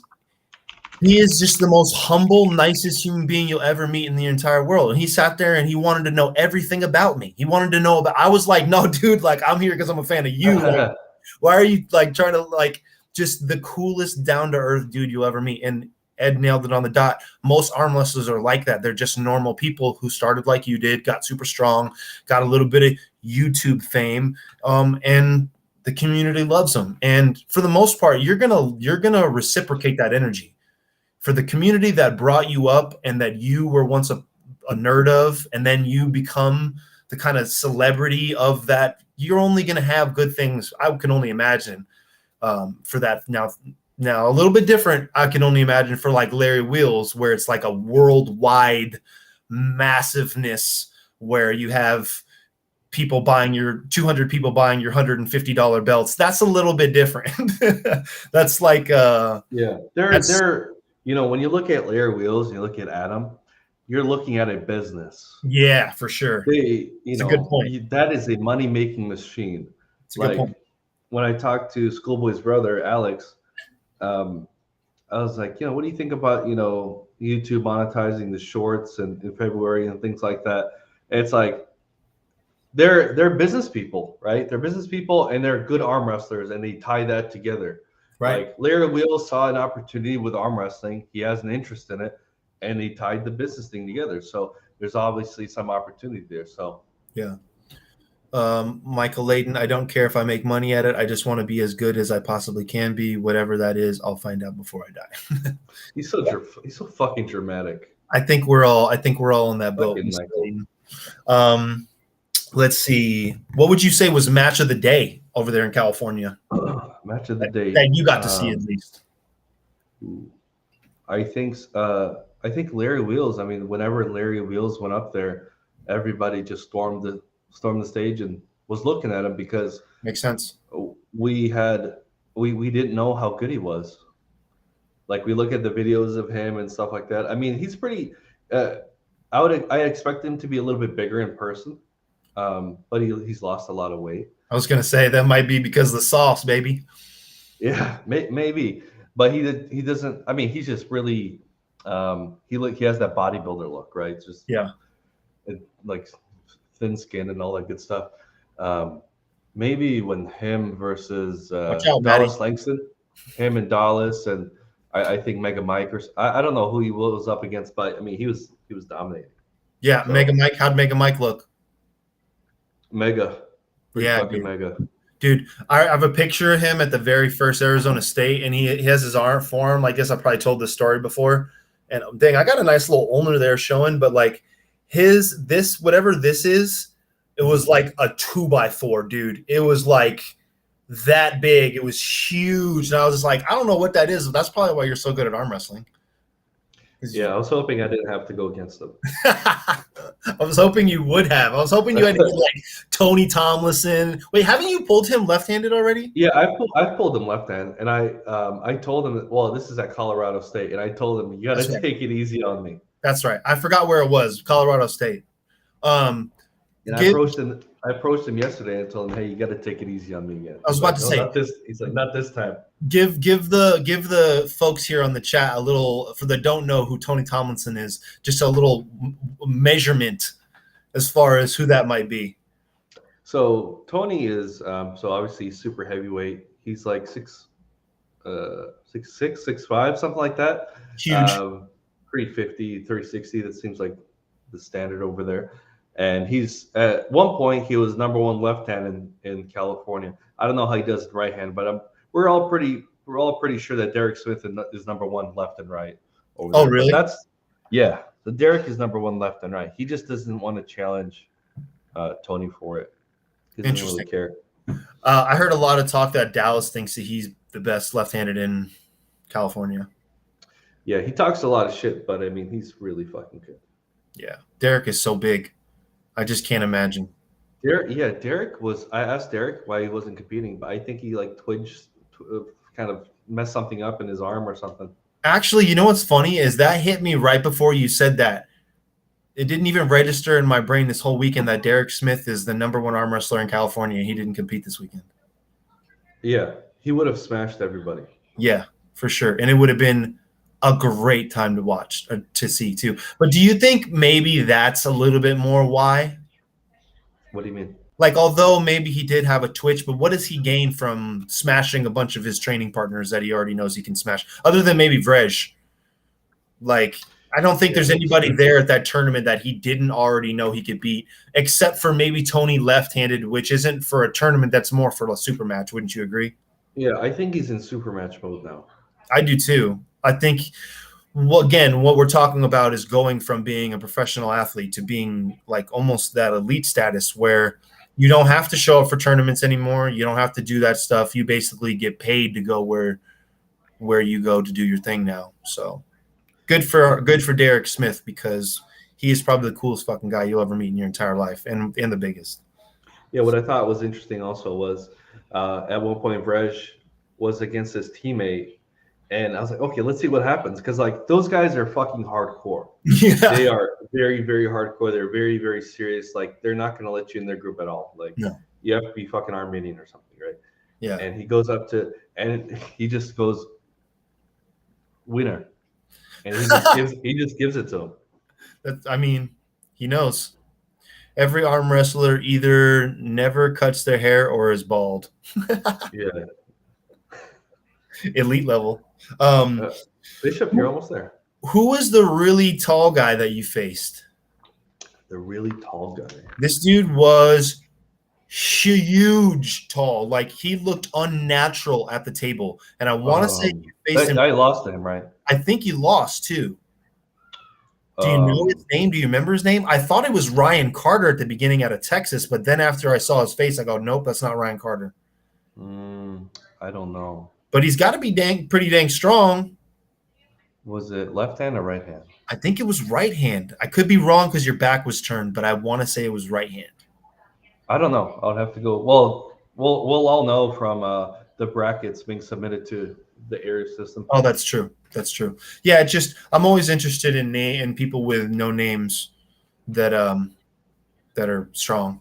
he is just the most humble, nicest human being you'll ever meet in the entire world. And he sat there and he wanted to know everything about me. He wanted to know I was like, no, dude, I'm here because I'm a fan of you. Why are you trying to just the coolest down-to-earth dude you'll ever meet? And Ed nailed it on the dot. Most arm wrestlers are like that. They're just normal people who started like you did, got super strong, got a little bit of YouTube fame, and the community loves them. And for the most part, you're gonna reciprocate that energy. For the community that brought you up and that you were once a nerd of, and then you become the kind of celebrity of that, you're only going to have good things. I can only imagine for that. Now a little bit different. I can only imagine for Larry Wheels, where it's a worldwide massiveness where you have people buying your 200 people buying your $150 belts. That's a little bit different. That's they're when you look at Larry Wheels, you look at Adam, you're looking at a business. Yeah, for sure. It's a good point. That is a money-making machine. It's a good point. When I talked to Schoolboy's brother, Alex, I was like, what do you think about, YouTube monetizing the shorts in February and things like that? And it's they're business people, right? They're business people and they're good arm wrestlers, and they tie that together. Right. Larry Wheels saw an opportunity with arm wrestling. He has an interest in it, and he tied the business thing together. So there's obviously some opportunity there. So yeah. Michael Layton, I don't care if I make money at it. I just want to be as good as I possibly can be. Whatever that is, I'll find out before I die. He's so fucking dramatic. I think we're all in that boat. Let's see. What would you say was match of the day over there in California? Match of the day that you got to see at least. I think Larry Wheels. I mean, whenever Larry Wheels went up there, everybody just stormed the stage and was looking at him because makes sense. We didn't know how good he was. Like we look at the videos of him and stuff like that. I mean, he's pretty. I expect him to be a little bit bigger in person, but he's lost a lot of weight. I was gonna say that might be because of the sauce, baby. Yeah, maybe, but he doesn't. I mean, he's just really. He has that bodybuilder look, right? Just Yeah. like thin skin and all that good stuff. Maybe when him versus Watch out, Dallas Maddie. Langston, him and Dallas, and I think Mega Mike or I don't know who he was up against, but I mean he was dominating. Yeah, So, Mega Mike. How'd Mega Mike look? Mega, pretty Yeah, fucking dude. mega. Dude, I have a picture of him at the very first Arizona State, and he has his arm form. I guess I probably told this story before. And dang, I got a nice little ulnar there showing, but like whatever this is, it was like a 2x4, dude. It was like that big. It was huge. And I was just like, I don't know what that is, but that's probably why you're so good at arm wrestling. Yeah, I was hoping I didn't have to go against them. I was hoping you would have. I was hoping you had to get like Tony Tomlinson. Wait, haven't you pulled him left-handed already? Yeah, I pulled him left hand, and I told him that, well, this is at Colorado State, and I told him you got to take it easy on me. That's right. I forgot where it was. Colorado State. And I approached him yesterday and told him, hey, you got to take it easy on me again. I was about to say, not this. He's like, not this time. Give the folks here on the chat a little, for the don't know who Tony Tomlinson is, just a little measurement as far as who that might be. So Tony is so obviously super heavyweight. He's like 6'6", 6'5", something like that. Huge. 350, 360. That seems like the standard over there. And he's at one point he was number one left hand in California. I don't know how he does it right hand, but we're all pretty sure that Derek Smith is number one left and right over there. Oh, really? Yeah. So Derek is number one left and right. He just doesn't want to challenge Tony for it. He doesn't really care. I heard a lot of talk that Dallas thinks that he's the best left-handed in California. Yeah, he talks a lot of shit, but I mean, he's really fucking good. Yeah, Derek is so big. I just can't imagine. Derek was. I asked Derek why he wasn't competing, but I think he like kind of messed something up in his arm or something. Actually, you know what's funny is that hit me right before you said that. It didn't even register in my brain this whole weekend that Derek Smith is the number one arm wrestler in California. He didn't compete this weekend. Yeah, he would have smashed everybody. Yeah, for sure. And it would have been a great time to watch, to see too. But do you think maybe that's a little bit more why? What do you mean? Like, although maybe he did have a twitch, but what does he gain from smashing a bunch of his training partners that he already knows he can smash, other than maybe Vrej? Like, I don't think there's anybody there at that tournament that he didn't already know he could beat, except for maybe Tony left-handed, which isn't for a tournament. That's more for a super match. Wouldn't you agree? Yeah, I think he's in super match mode now. I do too. I think, well, again, what we're talking about is going from being a professional athlete to being like almost that elite status where you don't have to show up for tournaments anymore. You don't have to do that stuff. You basically get paid to go where you go to do your thing now. So good for Derek Smith, because he is probably the coolest fucking guy you'll ever meet in your entire life, and the biggest. Yeah, what I thought was interesting also was at one point Vrej was against his teammate, and I was like, okay, let's see what happens, because like those guys are fucking hardcore. Yeah. They are very, very hardcore. They're very, very serious. Like they're not going to let you in their group at all. Like you have to be fucking Armenian or something, right? Yeah. And he goes up to, and he just goes, winner. And he just gives it to him. I mean, he knows. Every arm wrestler either never cuts their hair or is bald. Yeah. Elite level. Bishop, you're almost there. Who was the really tall guy that you faced? The really tall guy. This dude was huge tall. Like, he looked unnatural at the table. And I want to say you faced him. I lost to him, right? I think you lost too. Do you know his name? Do you remember his name? I thought it was Ryan Carter at the beginning out of Texas, but then after I saw his face, I go, nope, that's not Ryan Carter. I don't know. But he's got to be pretty dang strong. Was it left hand or right hand? I think it was right hand. I could be wrong because your back was turned, but I want to say it was right hand. I don't know. I'll have to go. Well, we'll all know from the brackets being submitted to the area system. Oh, that's true. That's true. Yeah, just I'm always interested in people with no names that are strong.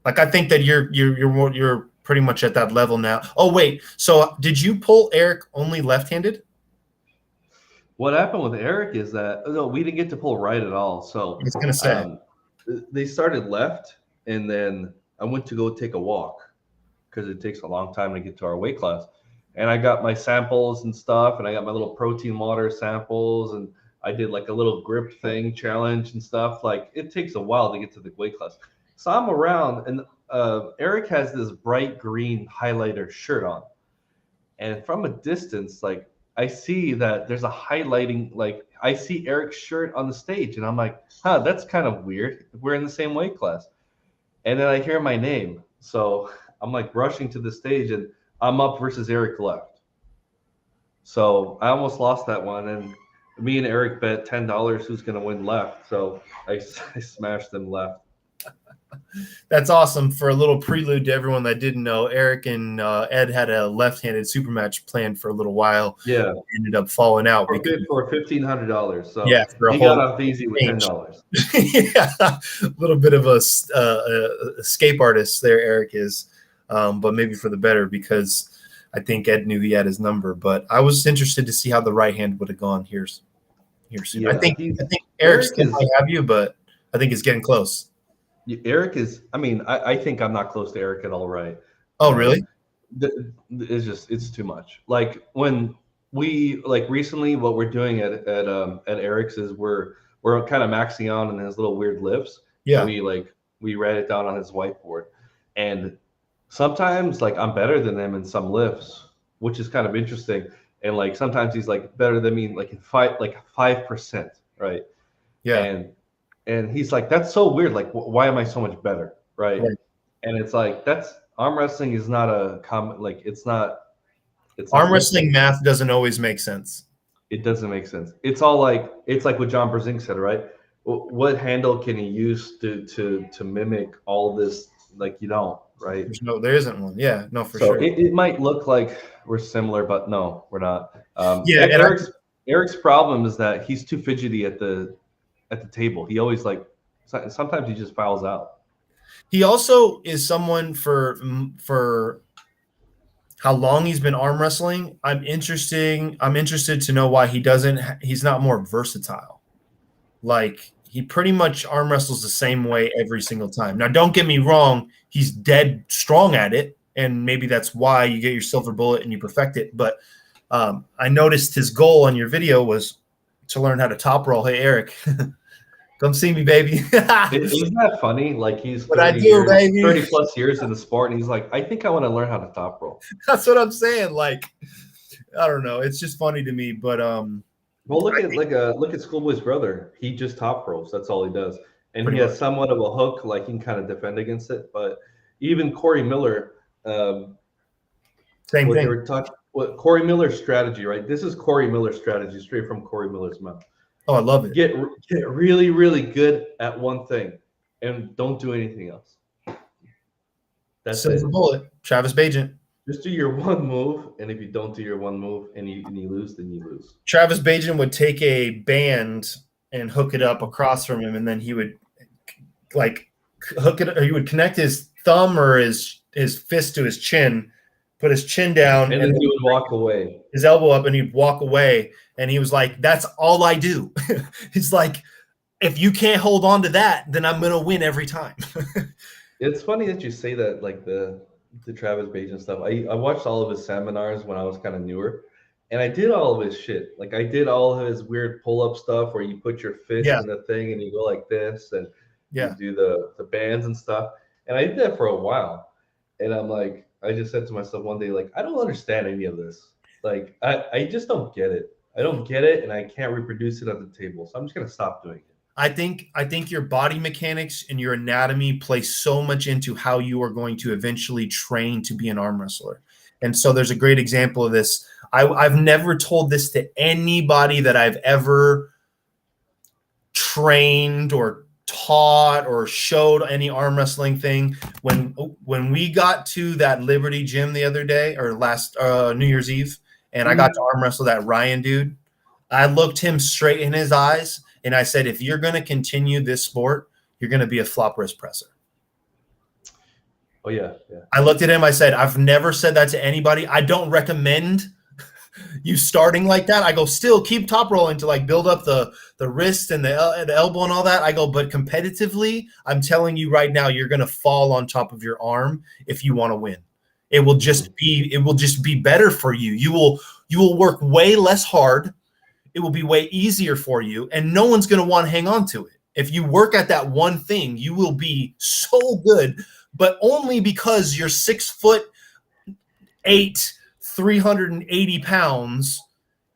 Like I think that you're pretty much at that level now. Oh wait, so did you pull Eric only left-handed? What happened with Eric is that no, we didn't get to pull right at all. I So was gonna say. um, they started left, and then I went to go take a walk because it takes a long time to get to our weight class. And I got my samples and stuff, and I got my little protein water samples, and I did like a little grip thing challenge and stuff. Like it takes a while to get to the weight class. So I'm around, and Eric has this bright green highlighter shirt on, and from a distance, like I see that there's a highlighting, like I see Eric's shirt on the stage, and I'm like, huh, that's kind of weird. We're in the same weight class. And then I hear my name. So I'm like rushing to the stage, and I'm up versus Eric left. So I almost lost that one. And me and Eric bet $10 who's going to win left. So I smashed them left. That's awesome. For a little prelude to everyone that didn't know, Eric and Ed had a left-handed super match planned for a little while. Yeah. Ended up falling out for $1,500. So yeah, for a he whole got off easy with $10. Yeah, a little bit of a escape artist there, Eric is, but maybe for the better because I think Ed knew he had his number. But I was interested to see how the right hand would have gone here soon. Yeah, I think Eric still might have you, but I think it's getting close. Eric is, I mean, I think I'm not close to Eric at all, right? Oh, really? It's too much. Like when we, like recently, what we're doing at Eric's is we're kind of maxing out on his little weird lifts. Yeah. We write it down on his whiteboard. And sometimes like I'm better than him in some lifts, which is kind of interesting. And like sometimes he's like better than me like in 5%, right? Yeah. And he's like, that's so weird. Like, why am I so much better? Right. And it's like, that's arm wrestling is not a common, like, it's not arm wrestling math doesn't always make sense. It doesn't make sense. It's like what John Brzezinski said, right? What handle can he use to mimic all this? Like, you don't, right? There isn't one. Yeah, no, for sure. It might look like we're similar, but no, we're not. Yeah. Eric's problem is that he's too fidgety at the table. He always sometimes he just fouls out. He also is someone for how long he's been arm wrestling. I'm interested to know why he's not more versatile. Like he pretty much arm wrestles the same way every single time. Now, don't get me wrong, he's dead strong at it, and maybe that's why you get your silver bullet and you perfect it. But I noticed his goal on your video was to learn how to top roll. Hey, Eric. Come see me, baby. Isn't that funny? Like he's 30 plus years in the sport, and he's like, I think I want to learn how to top roll. That's what I'm saying. Like, I don't know. It's just funny to me. But well, look at Schoolboy's brother. He just top rolls. That's all he does, and he has somewhat of a hook. Like he can kind of defend against it. But even Corey Miller, same thing. What Corey Miller's strategy, right? This is Corey Miller's strategy, straight from Corey Miller's mouth. Oh, I love it. Get really, really good at one thing, and don't do anything else. That's silver bullet. Travis Bagent. Just do your one move, and if you don't do your one move and you lose, then you lose. Travis Bagent would take a band and hook it up across from him, and then he would hook it. Or he would connect his thumb or his fist to his chin, put his chin down, and then he would walk away. His elbow up, and he'd walk away. And he was like, "That's all I do." He's like, "If you can't hold on to that, then I'm gonna win every time." It's funny that you say that, like the Travis Bagent stuff. I watched all of his seminars when I was kind of newer, and I did all of his shit. Like I did all of his weird pull-up stuff where you put your fist in the thing and you go like this, and you do the bands and stuff. And I did that for a while, and I'm like, I just said to myself one day, like, I don't understand any of this. Like I just don't get it. I don't get it, and I can't reproduce it at the table. So I'm just gonna stop doing it. I think your body mechanics and your anatomy play so much into how you are going to eventually train to be an arm wrestler. And so there's a great example of this. I've never told this to anybody that I've ever trained or taught or showed any arm wrestling thing. When we got to that Liberty gym the other day or last New Year's Eve, and I got to arm wrestle that Ryan dude, I looked him straight in his eyes, and I said, if you're going to continue this sport, you're going to be a flop wrist presser. Oh, yeah. I looked at him. I said, I've never said that to anybody. I don't recommend you starting like that. I go, still keep top rolling to like build up the wrist and the elbow and all that. I go, but competitively, I'm telling you right now, you're going to fall on top of your arm if you want to win. It will just be better for you. You will work way less hard. It will be way easier for you, and no one's going to want to hang on to it. If you work at that one thing, you will be so good, but only because you're 6'8", 380 pounds,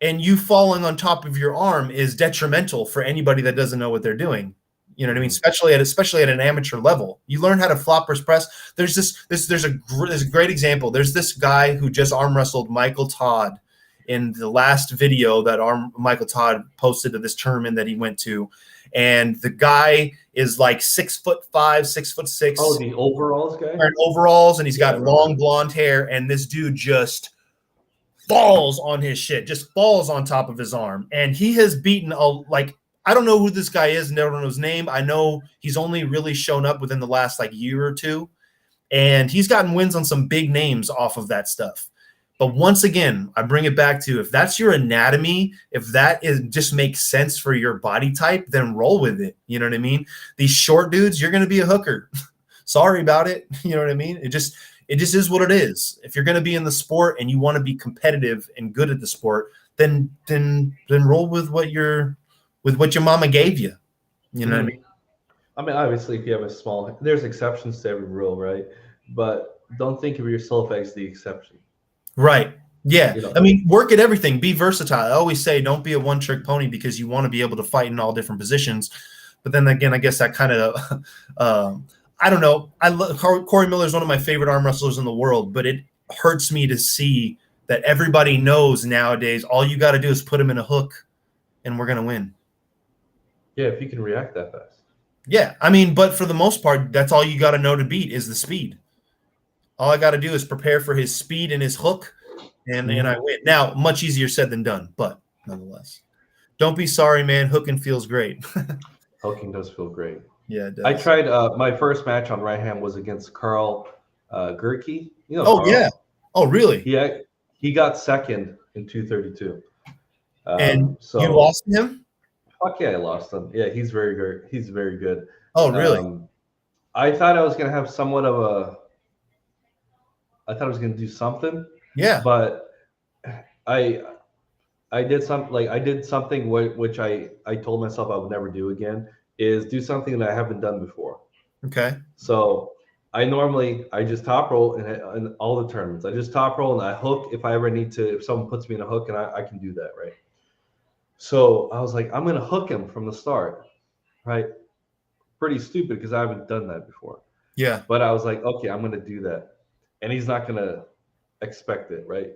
and you falling on top of your arm is detrimental for anybody that doesn't know what they're doing. You know what I mean? Especially at an amateur level. You learn how to flop wrist press. There's a great example. There's this guy who just arm wrestled Michael Todd in the last video that Michael Todd posted of this tournament that he went to. And the guy is like 6'5", 6'6". Oh, the overalls guy? Wearing overalls, and he's got long blonde hair, and this dude just falls on his shit, just falls on top of his arm. And he has beaten I don't know who this guy is, never know his name. I know he's only really shown up within the last like year or two, and he's gotten wins on some big names off of that stuff. But once again, I bring it back to, if that's your anatomy, if that just makes sense for your body type, then roll with it. You know what I mean? These short dudes, you're going to be a hooker. Sorry about it. You know what I mean? It just is what it is. If you're going to be in the sport and you want to be competitive and good at the sport, then roll with what your mama gave you. You know what I mean? I mean, obviously, if you have a small, there's exceptions to every rule, right? But don't think of yourself as the exception. Right. Yeah. You know, I mean, work at everything. Be versatile. I always say don't be a one-trick pony, because you want to be able to fight in all different positions. But then again, I guess that kind of I don't know. Corey Miller is one of my favorite arm wrestlers in the world, but it hurts me to see that everybody knows nowadays all you got to do is put him in a hook and we're going to win. Yeah, if you can react that fast. Yeah. I mean, but for the most part, that's all you got to know to beat is the speed. All I got to do is prepare for his speed and his hook, and I win. Now, much easier said than done, but nonetheless. Don't be sorry, man. Hooking feels great. Hooking does feel great. Yeah, it does. I tried my first match on right hand was against Carl Gerke. You know, Carl. Yeah. Oh, really? He got second in 232. And so you lost him? Fuck yeah, I lost him. Yeah, he's very good. He's very good. Oh, really? I thought I was gonna have somewhat of a. I thought I was gonna do something. Yeah. But I did something which I told myself I would never do again, is do something that I haven't done before. Okay. So I just top roll in all the tournaments. I just top roll and I hook if I ever need to, if someone puts me in a hook, and I can do that, right? So I was like, I'm gonna hook him from the start, right? Pretty stupid because I haven't done that before. Yeah. But I was like, okay, I'm gonna do that. And he's not gonna expect it, right?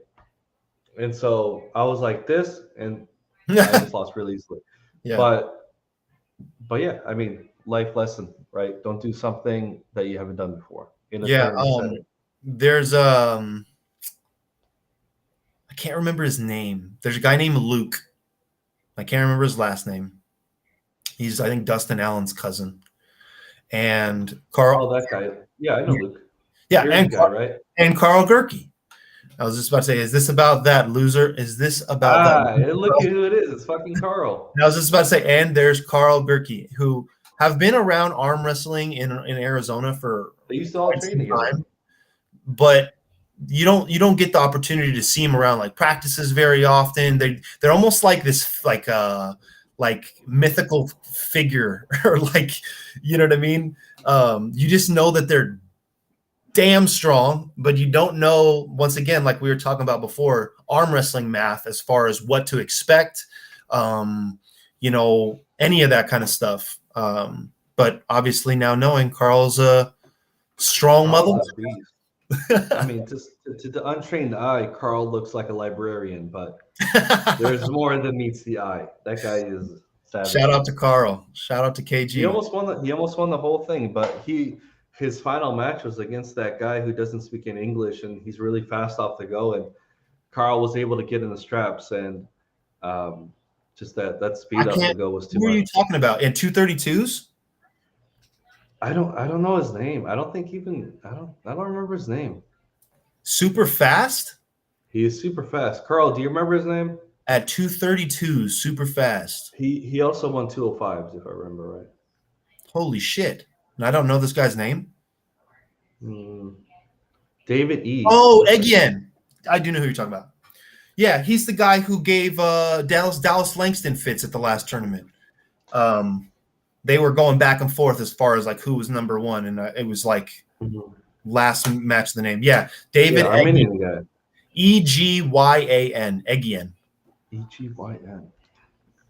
And so I was like this, and I just lost really easily. Yeah. But yeah, I mean, life lesson, right? Don't do something that you haven't done before in a tournament setting. There's I can't remember his name. There's a guy named Luke. I can't remember his last name. He's, I think, Dustin Allen's cousin. And Carl. Oh, that guy. Yeah, I know Luke. Yeah, and right? And Carl Gerke. I was just about to say, is this about that loser? Is this about that? Look at who it is. It's fucking Carl. And I was just about to say, and there's Carl Gerke, who have been around arm wrestling in Arizona for they used to all train together. But you don't get the opportunity to see them around like practices very often. They're almost like this like mythical figure, or like, you know what I mean? You just know that they're damn strong, but you don't know, once again, like we were talking about before, arm wrestling math as far as what to expect, you know, any of that kind of stuff. But obviously now knowing Carl's a strong mother. I mean, just to the untrained eye, Carl looks like a librarian, but there's more than meets the eye. That guy is savage. Shout out to Carl. Shout out to KG. He almost won the whole thing, but his final match was against that guy who doesn't speak in English, and he's really fast off the go. And Carl was able to get in the straps and Just that speed up to go was too much. Who are you talking about? In 232s? I don't know his name. I don't remember his name. Super fast? He is super fast. Carl, do you remember his name? At 232s, super fast. He also won 205s, if I remember right. Holy shit. And I don't know this guy's name. David E. Oh, Egyen. I do know who you're talking about. Yeah, he's the guy who gave Dallas Langston fits at the last tournament. They were going back and forth as far as like who was number one, and it was like last match of the name. Yeah, David Armenian guy. Egyan. Egyan. E-G-Y-N.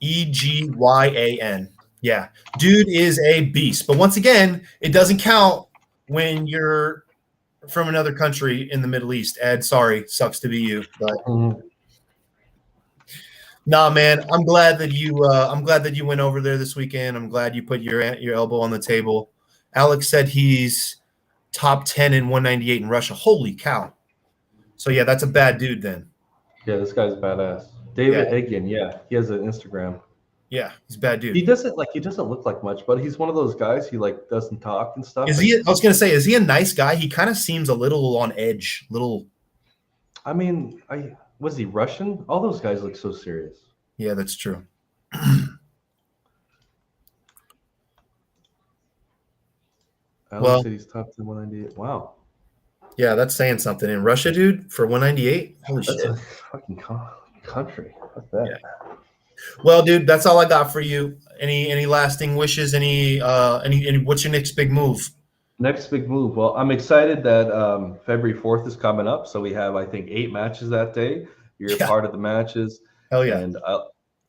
Egyan. Yeah, dude is a beast. But once again, it doesn't count when you're from another country in the Middle East. Ed, sorry, sucks to be you, but. Nah, man, I'm glad that you went over there this weekend. I'm glad you put your elbow on the table. Alex said he's top 10 in 198 in Russia. Holy cow. So yeah, that's a bad dude then. Yeah, this guy's badass. David Eggen, he has an Instagram. Yeah, he's a bad dude. He doesn't look like much, but he's one of those guys. He like doesn't talk and stuff. I was gonna say, is he a nice guy? He kind of seems a little on edge. I mean, was he Russian? All those guys look so serious. Yeah, that's true. Alex said he's top 10 198. Wow. Yeah, that's saying something. In Russia, dude, for 198? Holy that's shit. A fucking country. Fuck that. Yeah. Well, dude, that's all I got for you. Any lasting wishes? Any what's your next big move? Next big move. Well, I'm excited that February 4th is coming up. So we have, I think, 8 matches that day. You're part of the matches. Hell yeah. And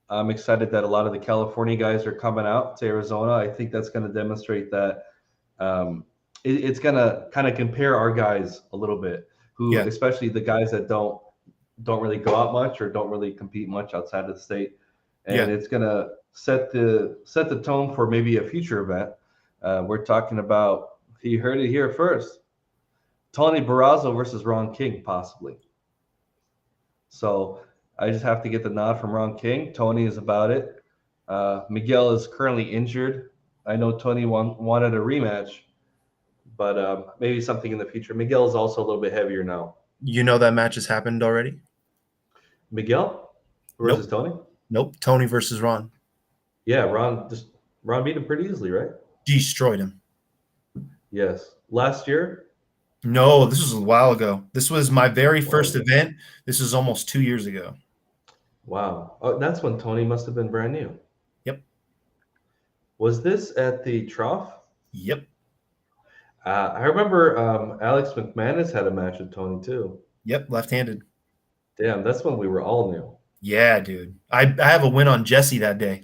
I'm excited that a lot of the California guys are coming out to Arizona. I think that's going to demonstrate that it's going to kind of compare our guys a little bit, especially the guys that don't really go out much or don't really compete much outside of the state. And it's going to set the tone for maybe a future event. We're talking about, you heard it here first, Tony Barrazo versus Ron King, possibly. So I just have to get the nod from Ron King. Tony is about it. Miguel is currently injured. I know Tony wanted a rematch, but maybe something in the future. Miguel is also a little bit heavier now. You know that match has happened already? Miguel versus Tony? Nope. Tony versus Ron. Yeah, Ron beat him pretty easily, right? Destroyed him. Yes. Last year? No, this was a while ago. This was my very first event. This was almost 2 years ago. Wow. Oh, that's when Tony must have been brand new. Yep. Was this at the Trough? Yep. I remember Alex McManus had a match with Tony too. Yep, left-handed. Damn, that's when we were all new. Yeah, dude. I have a win on Jesse that day.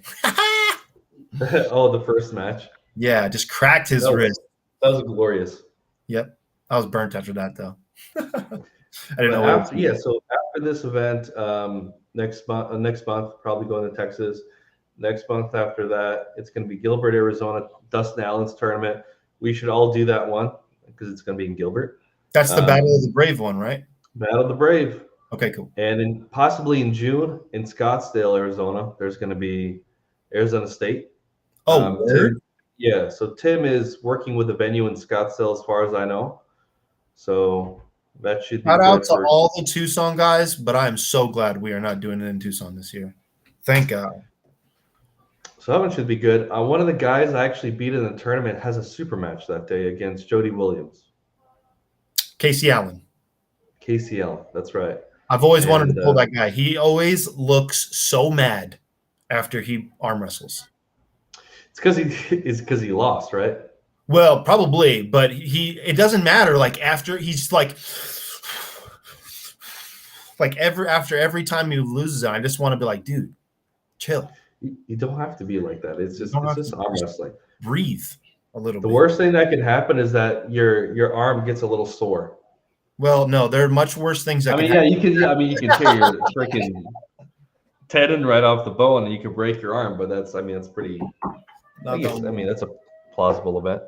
Oh, the first match? Yeah, just cracked his wrist. That was glorious. Yep. I was burnt after that, though. I didn't know. So after this event, next month, probably going to Texas. Next month after that, it's going to be Gilbert, Arizona, Dustin Allen's tournament. We should all do that one because it's going to be in Gilbert. That's the Battle of the Brave one, right? Battle of the Brave. Okay, cool. And possibly in June in Scottsdale, Arizona, there's going to be Arizona State. Oh, yeah. So Tim is working with the venue in Scottsdale, as far as I know. So that should be shout out to all the Tucson guys, but I am so glad we are not doing it in Tucson this year. Thank God. So that one should be good. One of the guys I actually beat in the tournament has a super match that day against Jody Williams. Casey Allen. Casey Allen, that's right. I've always wanted to pull that guy. He always looks so mad after he arm wrestles. It's because he lost, right? Well, probably, but it doesn't matter. Like after he's after every time he loses, I just want to be like, dude, chill. You don't have to be like that. It's just arm wrestling. Breathe a little bit. The worst thing that could happen is that your arm gets a little sore. Well, no, there are much worse things that you can tear your freaking tendon right off the bone and you can break your arm, but that's pretty that's a plausible event.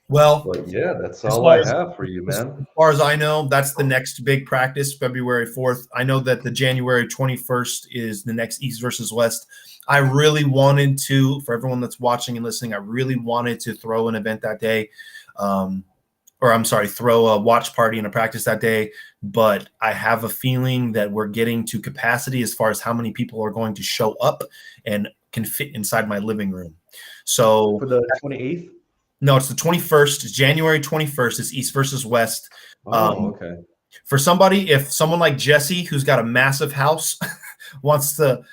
Well, but yeah, that's all I have for you, man. As far as I know, that's the next big practice, February 4th. I know that the January 21st is the next East versus West. I really wanted to, for everyone that's watching and listening, I really wanted to throw an event that day. Throw a watch party and a practice that day. But I have a feeling that we're getting to capacity as far as how many people are going to show up and can fit inside my living room. So for the 28th? No, it's the 21st. It's January 21st. It's East versus West. Okay. For if someone like Jesse, who's got a massive house, wants to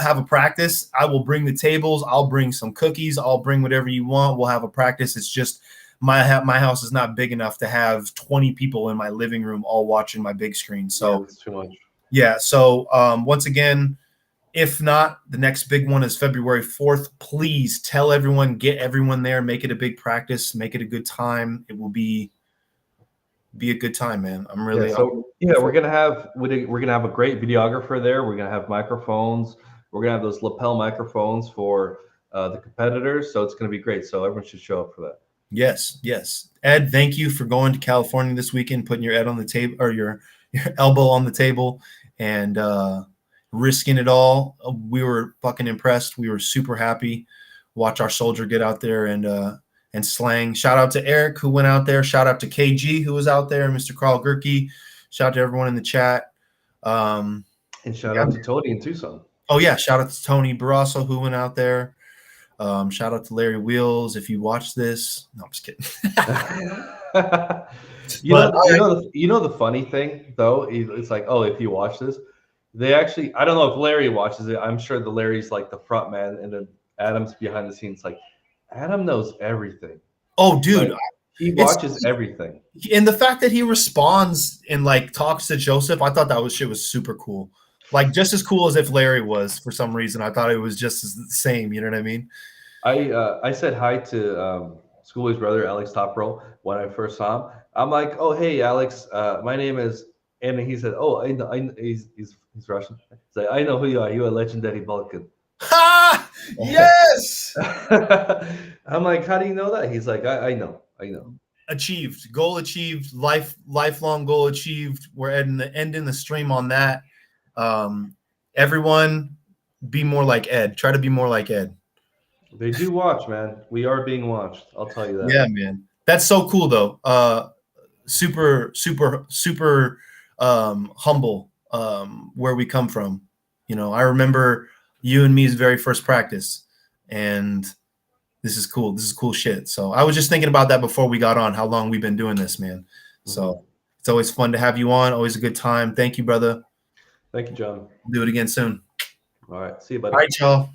have a practice, I will bring the tables. I'll bring some cookies. I'll bring whatever you want. We'll have a practice. It's just my house is not big enough to have 20 people in my living room all watching my big screen. So it's too much. Yeah. So once again, if not, the next big one is February 4th. Please tell everyone, get everyone there, make it a big practice, make it a good time. It will be a good time, man. We're gonna have a great videographer there. We're gonna have microphones. We're gonna have those lapel microphones for the competitors. So it's gonna be great. So everyone should show up for that. Yes. Ed, thank you for going to California this weekend, putting your head on the table or your elbow on the table and risking it all. We were fucking impressed. We were super happy. Watch our soldier get out there and slang. Shout out to Eric who went out there. Shout out to KG who was out there. Mr. Carl Gerke. Shout out to everyone in the chat. And shout out to Tony in Tucson. Oh yeah, shout out to Tony Barrasso who went out there. Shout out to Larry Wheels if you watch this. No, I'm just kidding. You know the funny thing though, it's like, oh, if you watch this, they actually, I don't know if Larry watches it. I'm sure the Larry's like the front man, and then Adam's behind the scenes. Like, Adam knows everything. Oh, dude. Like, he watches everything. And the fact that he responds and like talks to Joseph, I thought that shit was super cool. Like just as cool as if Larry was for some reason. I thought it was just the same. You know what I mean? I said hi to Schoolboy's brother, Alex Topro, when I first saw him. I'm like, oh, hey, Alex, my name is, and he said, oh, I know, he's Russian. He's like, I know who you are. You're a legendary Balkan. Ha! Yes! I'm like, how do you know that? He's like, I know. Achieved. Goal achieved. Lifelong goal achieved. We're ending the stream on that. Everyone, be more like Ed. Try to be more like Ed. They do watch, man. We are being watched. I'll tell you that. Yeah, man. That's so cool, though. Super humble where we come from. You know, I remember you and me's very first practice, and this is cool. This is cool shit. So I was just thinking about that before we got on, how long we've been doing this, man. So it's always fun to have you on. Always a good time. Thank you, brother. Thank you, John. We'll do it again soon. All right. See you, buddy. All right, y'all.